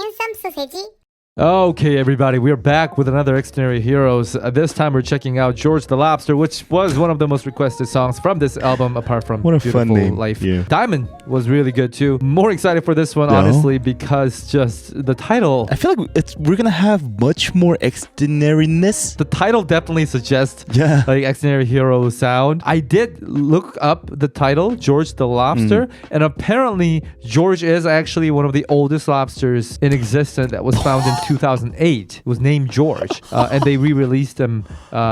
핸섬 소세지. Okay, everybody, we're back with another Xdinary Heroes. This time we're checking out George the Lobster, which was one of the most requested songs from this album, apart from What a Beautiful fun name. Life. Yeah. Diamond was really good too. More excited for this one, No. honestly, because just the title. I feel like we're gonna have much more Xdinary-ness. The title definitely suggests Yeah. like Xdinary Hero sound. I did look up the title, George the Lobster, and apparently George is actually one of the oldest lobsters in existence that was found in 2008. It was named George, and they re-released them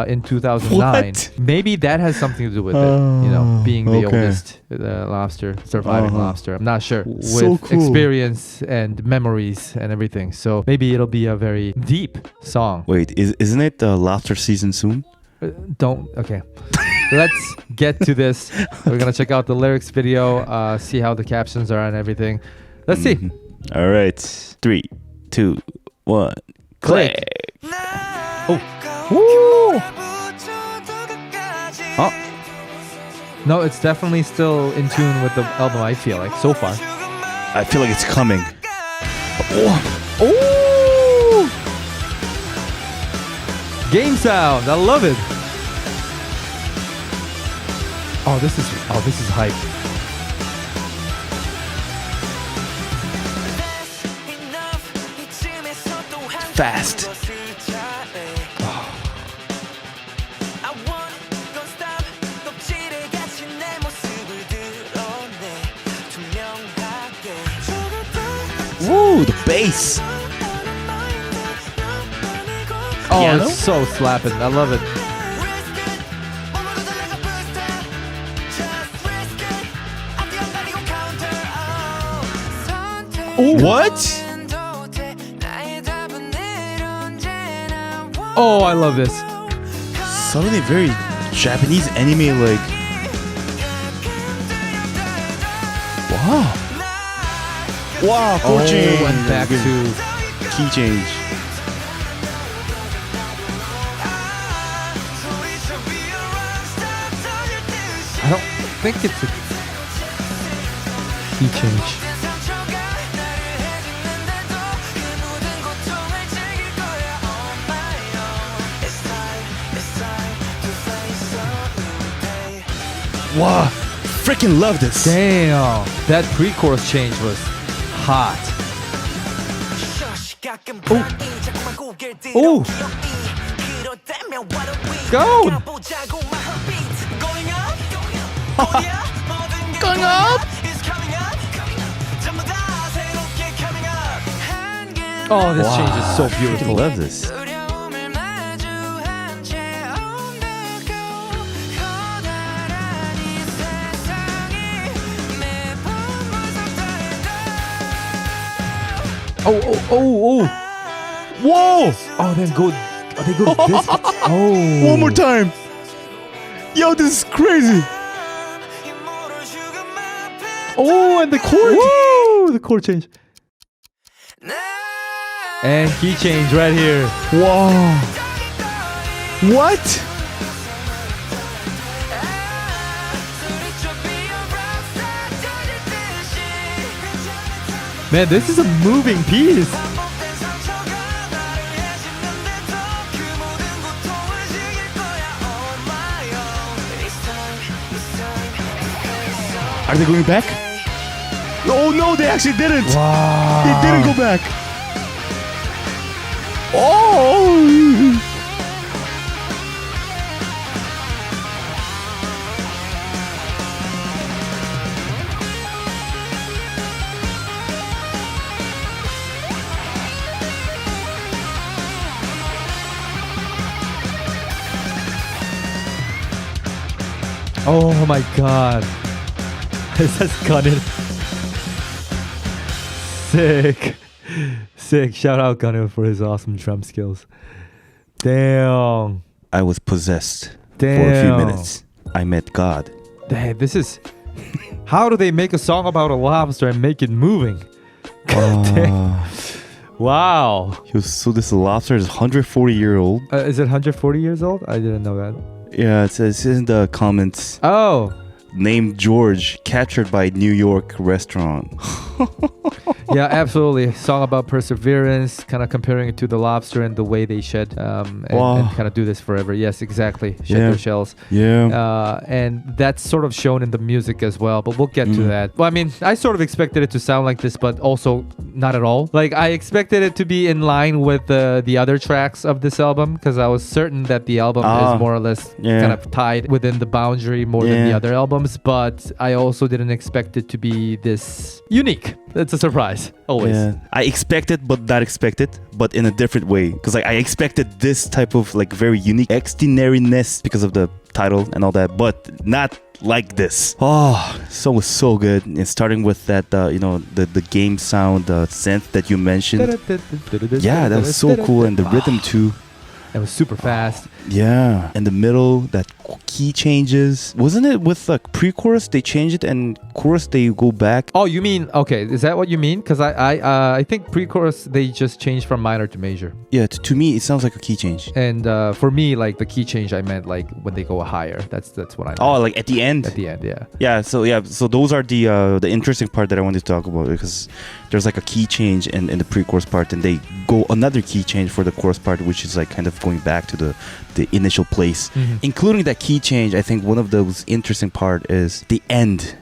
in 2009. What? Maybe that has something to do with it, being the okay. oldest lobster, surviving lobster. I'm not sure. With So cool. experience and memories and everything. So maybe it'll be a very deep song. Wait, isn't it lobster season soon? Okay. Let's get to this. We're gonna check out the lyrics video, see how the captions are and everything. Let's see. All right, 3, 2, 1, click. Oh. Woo! Oh. No, it's definitely still in tune with the album, I feel like, so far. I feel like it's coming. Oh! Game sound. I love it. Oh, this is hype. Fast. Woo, the bass. Oh, Piano? it's so slapping. I love it. What? Oh, I love this. Suddenly very Japanese anime like. Wow. Wow, Oh, coaching. and back to key change. I don't think it's a key change. Wow, freaking love this. Damn, that pre-chorus change was hot. Oh, go! Going up. Oh, this change is so I freaking beautiful. love this. Oh! Whoa! Oh, then go. Oh, they go to this. Oh, One more time. Yo, this is crazy. Oh, and the chord. Woo! The chord change. And key change right here. Wow. What? Man, this is a moving piece. Are they going back? Oh no, they actually didn't. Wow. They didn't go back. Oh. Oh my god. This has Gunnin. Sick. Shout out Gunnin for his awesome drum skills. Damn. I was possessed Damn. for a few minutes. I met God. Damn, this is... How do they make a song about a lobster and make it moving? Damn. Wow. So this lobster is 140-year-old. Is it 140 years old? I didn't know that. Yeah, it says in the comments. Oh. Named George, captured by New York restaurant. Yeah, absolutely. Song about perseverance, kind of comparing it to the lobster and the way they shed and kind of do this forever. Yes, exactly. Shed their shells. Yeah. And that's sort of shown in the music as well, but we'll get to that. Well, I mean, I sort of expected it to sound like this, but also not at all. Like, I expected it to be in line with the other tracks of this album, because I was certain that the album is more or less kind of tied within the boundary more than the other albums, but I also didn't expect it to be this unique. It's a surprise, always. Yeah. I expected, but not expected, but in a different way. Because like I expected this type of like very unique Xdinary-ness because of the title and all that, but not like this. Oh, song was so good. And starting with that, the game sound, synth that you mentioned. Yeah, that was so cool, and the rhythm too. It was super fast. Yeah. In the middle, that key changes. Wasn't it with like pre-chorus they changed it and chorus they go back? Oh, you mean, okay, is that what you mean? Because I think pre-chorus they just changed from minor to major. Yeah, to me it sounds like a key change. And for me, like the key change I meant like when they go higher. That's what I meant. Oh, like at the end? At the end, yeah. Yeah, so those are the interesting part that I wanted to talk about, because there's like a key change in the pre-chorus part, and they go another key change for the chorus part, which is like kind of going back to the initial place. Including that key change, I think one of those interesting part is the end,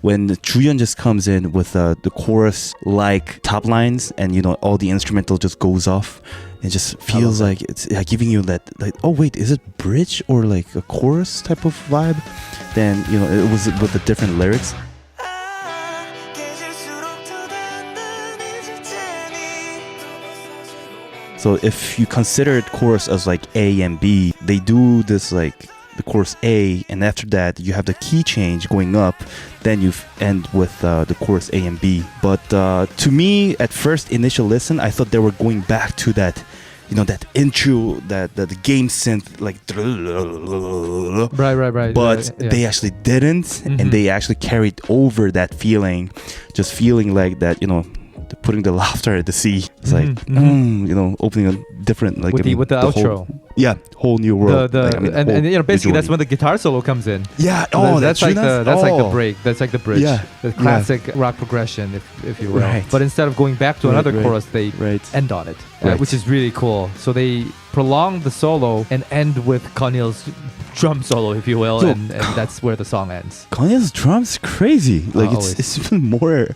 when Juyeon just comes in with the chorus like top lines, and all the instrumental just goes off. It just feels like it's giving you that, like, oh wait, is it bridge or like a chorus type of vibe? Then it was with the different lyrics. So if you consider it chorus as like A and B, they do this like the chorus A, and after that you have the key change going up, then you end with the chorus A and B. But to me, at first initial listen, I thought they were going back to that, that intro, that the game synth, like right. But they actually didn't, and they actually carried over that feeling, just feeling like that, putting the laughter at the sea. It's like, opening a different, like, with the outro. Whole new world. Basically that's when the guitar solo comes in. Yeah. So that's like the break. That's like the bridge. Yeah. The classic rock progression, if you will. Right. But instead of going back to another chorus, they end on it, which is really cool. So they prolong the solo and end with Kanyil's drum solo, if you will, and that's where the song ends. Kanye's drums crazy. Like it's even more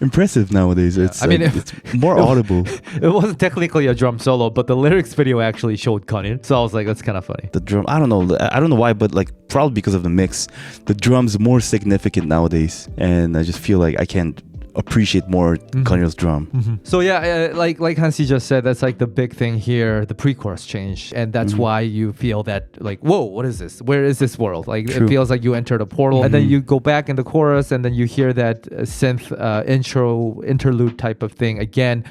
impressive nowadays. Yeah. It's more audible. It wasn't technically a drum solo, but the lyrics video actually showed Kanye, so I was like, that's kind of funny. The drum, I don't know why, but like probably because of the mix, the drum's more significant nowadays, and I just feel like I can't appreciate more Kanye's drum. So yeah, like Hansi just said, that's like the big thing here, the pre-chorus change, and that's why you feel that like, whoa, what is this? Where is this world? Like it feels like you entered a portal, and then you go back in the chorus, and then you hear that synth intro interlude type of thing again.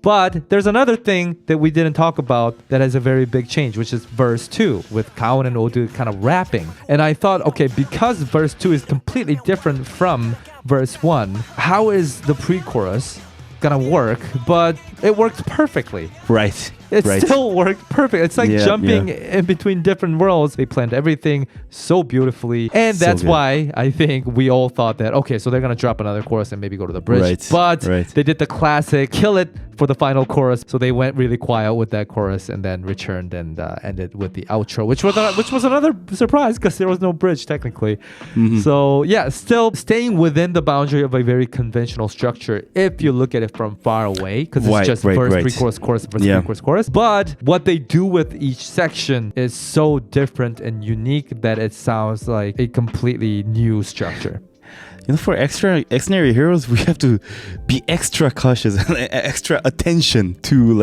But there's another thing that we didn't talk about that has a very big change, which is verse 2 with Kaon and Odu kind of rapping. And I thought, okay, because verse 2 is completely different from verse 1, how is the pre-chorus gonna work? But it worked perfectly. Right. It still worked perfect. It's like jumping in between different worlds. They planned everything so beautifully. And that's why I think we all thought that, okay, so they're going to drop another chorus and maybe go to the bridge. Right. But they did the classic, kill it for the final chorus. So they went really quiet with that chorus and then returned and ended with the outro, which was another surprise because there was no bridge technically. So yeah, still staying within the boundary of a very conventional structure if you look at it from far away, because it's just verse, pre-chorus, chorus, verse, pre-chorus, chorus. But what they do with each section is so different and unique that it sounds like a completely new structure. For Xdinary Heroes, we have to be extra cautious and extra attention to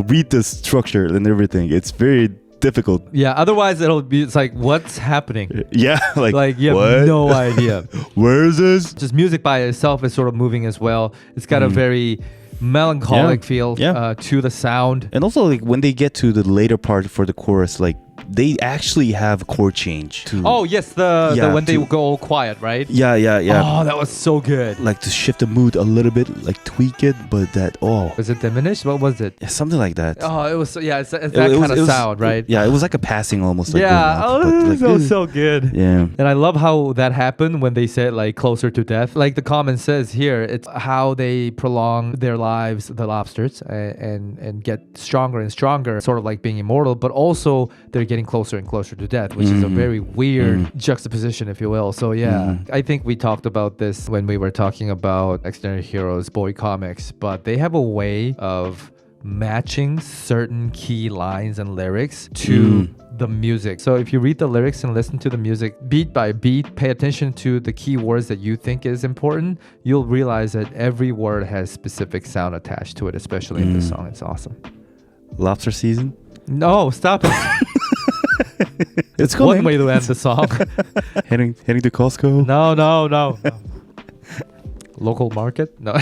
read the structure and everything. It's very difficult. Yeah, otherwise it's like, what's happening? Yeah, like you have no idea. Where is this? Just music by itself is sort of moving as well. It's got a very melancholic feel to the sound. And also when they get to the later part for the chorus, they actually have chord change to Oh yes, the when they go all quiet, right? yeah. Oh, that was so good. Like to shift the mood a little bit, like tweak it, but that Was it diminished? What was it? yeah, something like that. Oh, it was so, yeah. It's that kind of sound, right? Yeah, it was like a passing almost. Like Yeah. going up, but like, that was so good. yeah. And I love how that happened when they said like closer to death. Like the comment says here, it's how they prolong their lives, the lobsters, and get stronger and stronger, sort of like being immortal, but also they're getting closer and closer to death, which is a very weird juxtaposition, if you will. So yeah, I think we talked about this when we were talking about Xdinary Heroes boy comics, but they have a way of matching certain key lines and lyrics to the music. So if you read the lyrics and listen to the music beat by beat, pay attention to the key words that you think is important, you'll realize that every word has specific sound attached to it, especially in this song. It's awesome. Lobster season? No, stop it. It's one way to end the song. heading to Costco. No. Local market? No.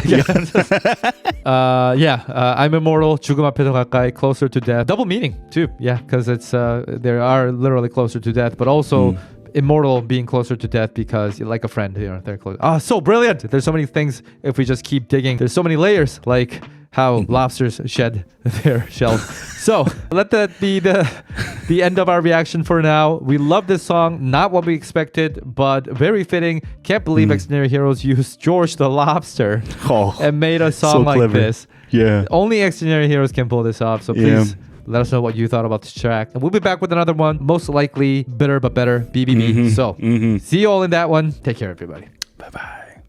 I'm immortal. 죽음 앞에서 가까이, closer to death. Double meaning too. Yeah, because it's they are literally closer to death, but also immortal being closer to death because you're like a friend. You know, they're close. So brilliant. There's so many things if we just keep digging. There's so many layers, like how lobsters shed their shells. So let that be the end of our reaction for now. We love this song, not what we expected, but very fitting. Can't believe Xdinary Heroes used George the Lobster and made a song so like clever. this. Yeah. Only Xdinary Heroes can pull this off. So please let us know what you thought about this track. And we'll be back with another one, most likely bitter but better, BBB. So see you all in that one. Take care, everybody. Bye-bye.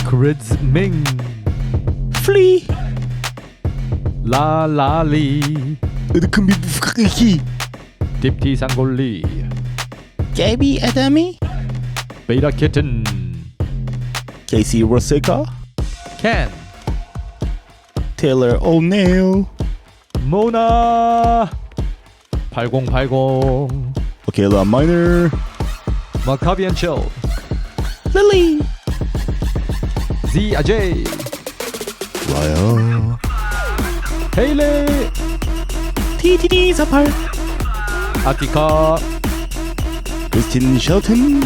Krids Ming. Flea. La la li. Dipti Sangoli. JB Adami. Beta Kitten. Casey Roseka. Ken. Taylor O'Neill. Mona. 8080. Okayla Minor. Maccabi and Chill. Lily. Z Ajay. Raya. Haley. TTD Zapar. Atika. Christine Shelton.